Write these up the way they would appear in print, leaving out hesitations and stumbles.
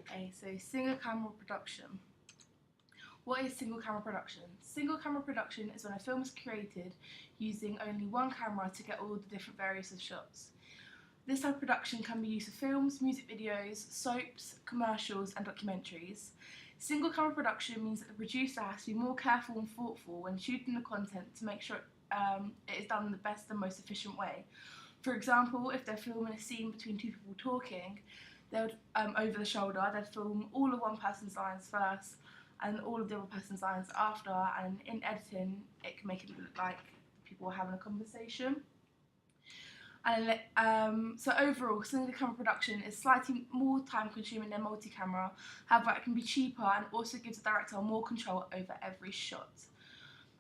Okay, so single camera production. What is single camera production? Single camera production is when a film is created using only one camera to get all the different various of shots. This type of production can be used for films, music videos, soaps, commercials and documentaries. Single camera production means that the producer has to be more careful and thoughtful when shooting the content to make sure it is done in the best and most efficient way. For example, if they're filming a scene between two people talking, they would, over the shoulder, they'd film all of one person's lines first and all of the other person's lines after, and in editing it can make it look like people are having a conversation. And so overall, single camera production is slightly more time consuming than multi-camera. However, it can be cheaper and also gives the director more control over every shot.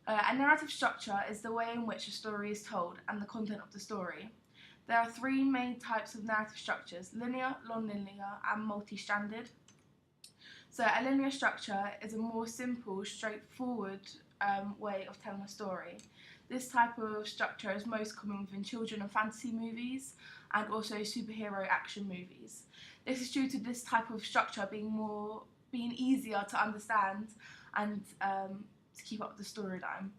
A narrative structure is the way in which a story is told and the content of the story. There are three main types of narrative structures: linear, non-linear and multi-stranded. So a linear structure is a more simple, straightforward way of telling a story. This type of structure is most common within children and fantasy movies and also superhero action movies. This is due to this type of structure being easier to understand and to keep up with the storyline.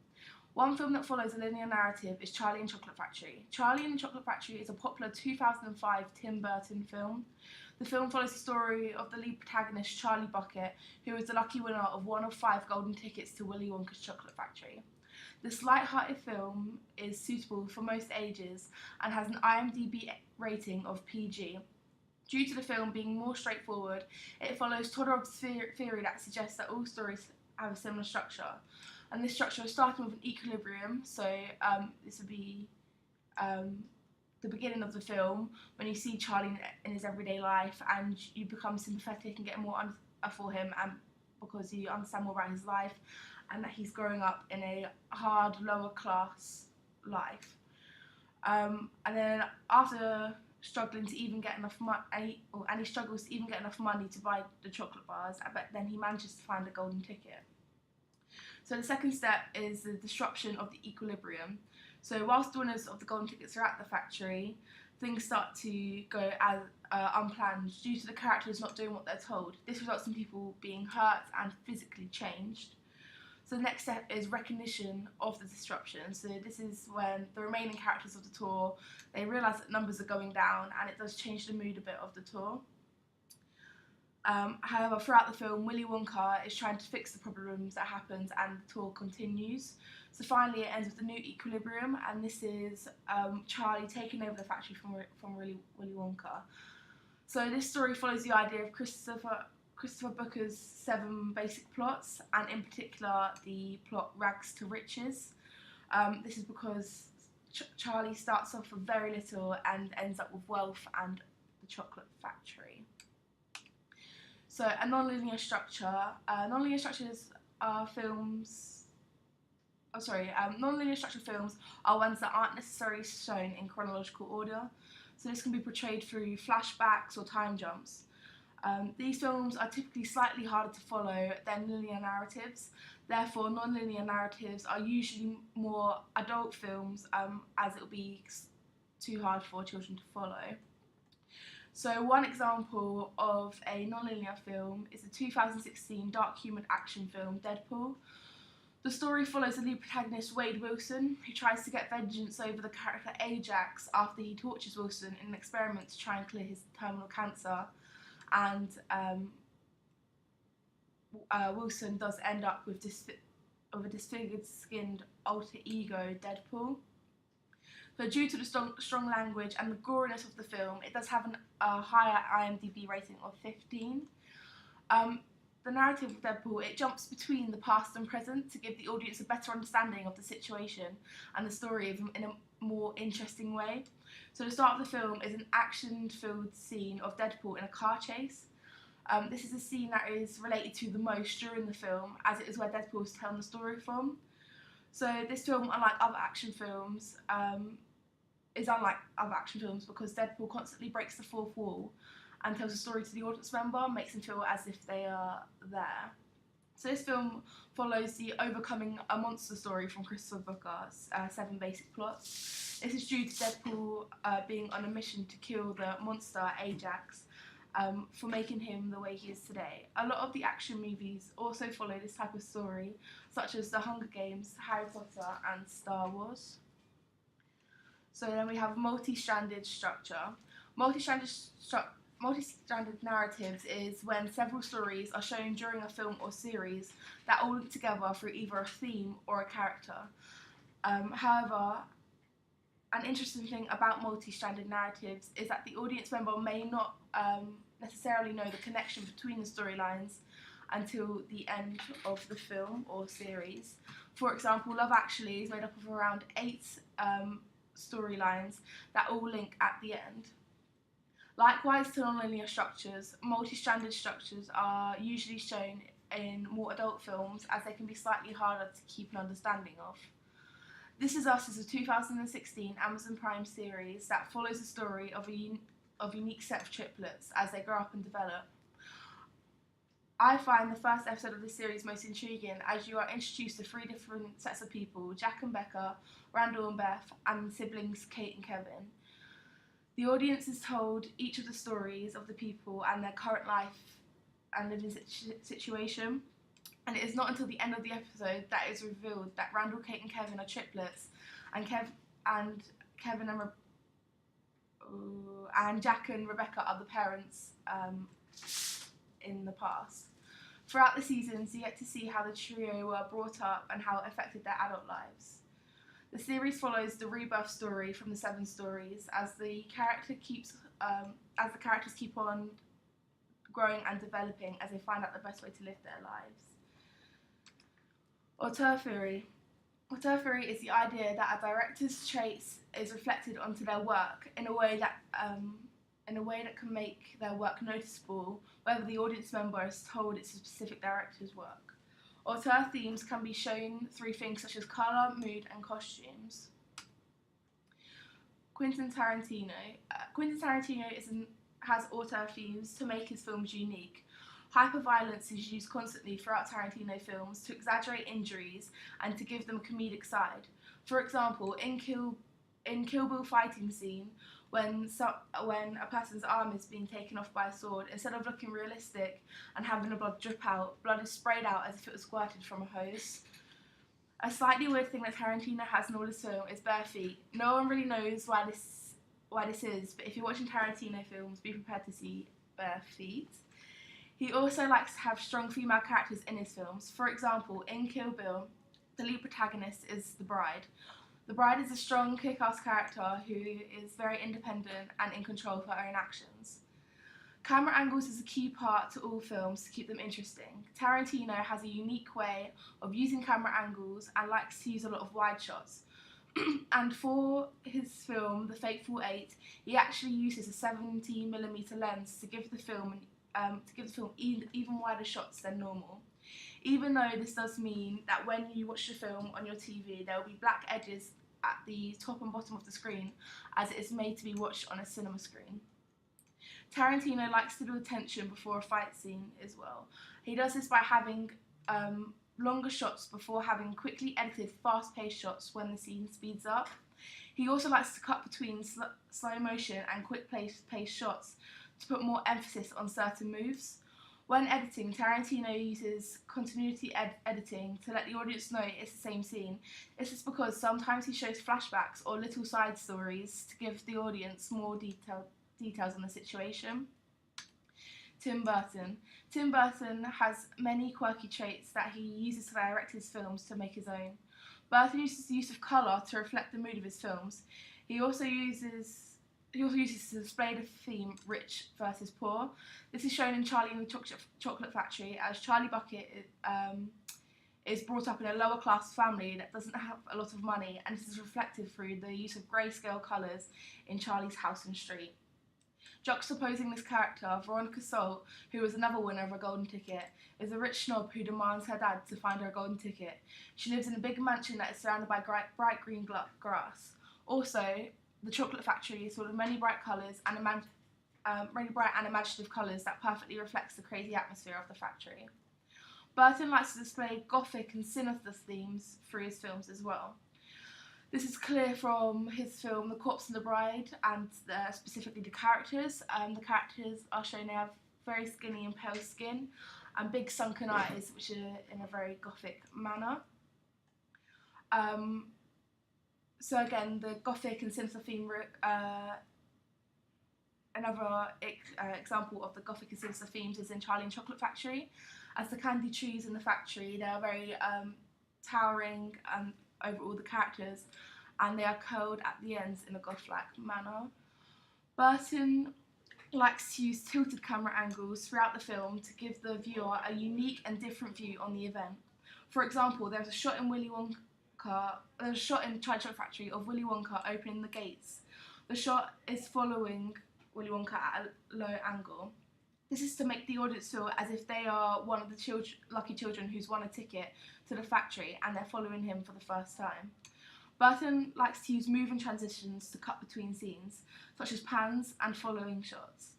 One film that follows a linear narrative is Charlie and the Chocolate Factory. Charlie and the Chocolate Factory is a popular 2005 Tim Burton film. The film follows the story of the lead protagonist, Charlie Bucket, who is the lucky winner of one of 5 golden tickets to Willy Wonka's Chocolate Factory. This light-hearted film is suitable for most ages and has an IMDb rating of PG. Due to the film being more straightforward, it follows Todor's theory that suggests that all stories have a similar structure. And this structure is starting with an equilibrium, so this would be the beginning of the film when you see Charlie in his everyday life and you become sympathetic and get more for him, and because you understand more about his life and that he's growing up in a hard, lower class life. And then after struggling to even get enough money, and he struggles to even get enough money to buy the chocolate bars, but then he manages to find a golden ticket. So the second step is the disruption of the equilibrium. So whilst the winners of the golden tickets are at the factory, things start to go as unplanned due to the characters not doing what they're told. This results in people being hurt and physically changed. So the next step is recognition of the disruption. So this is when the remaining characters of the tour, they realise that numbers are going down and it does change the mood a bit of the tour. However, throughout the film, Willy Wonka is trying to fix the problems that happened and the tour continues. So finally it ends with the new equilibrium, and this is Charlie taking over the factory from Willy Wonka. So this story follows the idea of Christopher Booker's 7 basic plots, and in particular the plot Rags to Riches. This is because Charlie starts off with very little and ends up with wealth and the chocolate factory. So a non-linear structure. Non-linear structures are films. Non-linear structured films are ones that aren't necessarily shown in chronological order. So this can be portrayed through flashbacks or time jumps. These films are typically slightly harder to follow than linear narratives. Therefore, non-linear narratives are usually more adult films, as it will be too hard for children to follow. So one example of a non-linear film is the 2016 dark humoured action film Deadpool. The story follows the lead protagonist Wade Wilson, who tries to get vengeance over the character Ajax after he tortures Wilson in an experiment to try and clear his terminal cancer. And Wilson does end up with a disfigured skinned alter ego Deadpool. So due to the strong language and the goriness of the film, it does have a higher IMDb rating of 15. The narrative of Deadpool, it jumps between the past and present to give the audience a better understanding of the situation and the story in a more interesting way. So the start of the film is an action-filled scene of Deadpool in a car chase. This is a scene that is related to the most during the film, as it is where Deadpool is telling the story from. So this film, unlike other action films, is unlike other action films because Deadpool constantly breaks the fourth wall and tells a story to the audience member, makes them feel as if they are there. So this film follows the overcoming a monster story from Christopher Booker's 7 basic plots. This is due to Deadpool being on a mission to kill the monster Ajax, for making him the way he is today. A lot of the action movies also follow this type of story, such as The Hunger Games, Harry Potter, and Star Wars. So then we have multi-stranded structure. Multi-stranded narratives is when several stories are shown during a film or series that all link together through either a theme or a character. However, an interesting thing about multi-stranded narratives is that the audience member may not necessarily know the connection between the storylines until the end of the film or series. For example, Love Actually is made up of around 8 storylines that all link at the end. Likewise to non-linear structures, multi-stranded structures are usually shown in more adult films as they can be slightly harder to keep an understanding of. This Is Us is a 2016 Amazon Prime series that follows the story of a unique set of triplets as they grow up and develop. I find the first episode of this series most intriguing as you are introduced to 3 different sets of people, Jack and Becca, Randall and Beth, and siblings Kate and Kevin. The audience is told each of the stories of the people and their current life and living situation, and it is not until the end of the episode that it is revealed that Randall, Kate and Kevin are triplets, and Kevin and Jack and Rebecca are the parents in the past. Throughout the seasons, you get to see how the trio were brought up and how it affected their adult lives. The series follows the rebirth story from the 7 stories as the characters keep on growing and developing as they find out the best way to live their lives. Auteur theory. Auteur theory is the idea that a director's traits is reflected onto their work in a way that can make their work noticeable, whether the audience member is told it's a specific director's work. Auteur themes can be shown through things such as colour, mood, and costumes. Quentin Tarantino. Quentin Tarantino has auteur themes to make his films unique. Hyperviolence is used constantly throughout Tarantino films to exaggerate injuries and to give them a comedic side. For example, in Kill Bill fighting scene, when a person's arm is being taken off by a sword, instead of looking realistic and having the blood drip out, blood is sprayed out as if it was squirted from a hose. A slightly weird thing that Tarantino has in all his film is bare feet. No one really knows why this is, but if you're watching Tarantino films, be prepared to see bare feet. He also likes to have strong female characters in his films. For example, in Kill Bill, the lead protagonist is the bride. The bride is a strong, kick-ass character who is very independent and in control of her own actions. Camera angles is a key part to all films to keep them interesting. Tarantino has a unique way of using camera angles and likes to use a lot of wide shots. And for his film, The Fateful Eight, he actually uses a 70mm lens to give the film even wider shots than normal. Even though this does mean that when you watch the film on your TV, there will be black edges at the top and bottom of the screen, as it is made to be watched on a cinema screen. Tarantino likes to build tension before a fight scene as well. He does this by having longer shots before having quickly edited fast-paced shots when the scene speeds up. He also likes to cut between slow motion and quick-paced shots to put more emphasis on certain moves. When editing, Tarantino uses continuity editing to let the audience know it's the same scene. This is because sometimes he shows flashbacks or little side stories to give the audience more details on the situation. Tim Burton. Tim Burton has many quirky traits that he uses to direct his films to make his own. Burton uses the use of colour to reflect the mood of his films. He also uses to display the theme rich versus poor. This is shown in Charlie and the Chocolate Factory, as Charlie Bucket is brought up in a lower class family that doesn't have a lot of money, and this is reflected through the use of grayscale colours in Charlie's house and street. Juxtaposing this character, Veronica Salt, who is another winner of a golden ticket, is a rich snob who demands her dad to find her a golden ticket. She lives in a big mansion that is surrounded by bright green grass. Also, the Chocolate Factory is full of many bright colours and imaginative colours that perfectly reflects the crazy atmosphere of the factory. Burton likes to display gothic and sinister themes through his films as well. This is clear from his film The Corpse and the Bride, and specifically the characters. The characters are shown, they have very skinny and pale skin and big sunken eyes, which are in a very gothic manner. So again, the gothic and sinister theme, another example of the gothic and sinister themes is in Charlie and Chocolate Factory. As the candy trees in the factory, they are very towering over all the characters, and they are curled at the ends in a goth-like manner. Burton likes to use tilted camera angles throughout the film to give the viewer a unique and different view on the event. For example, there's a shot in Charlie and Chocolate Factory of Willy Wonka opening the gates. The shot is following Willy Wonka at a low angle. This is to make the audience feel as if they are one of the lucky children who's won a ticket to the factory and they're following him for the first time. Burton likes to use moving transitions to cut between scenes, such as pans and following shots.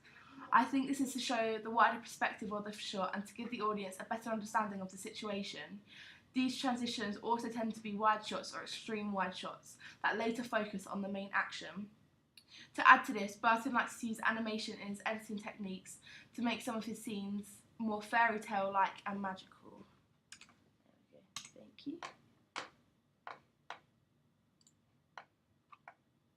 I think this is to show the wider perspective of the shot and to give the audience a better understanding of the situation. These transitions also tend to be wide shots or extreme wide shots that later focus on the main action. To add to this, Burton likes to use animation in his editing techniques to make some of his scenes more fairy tale-like and magical. Thank you.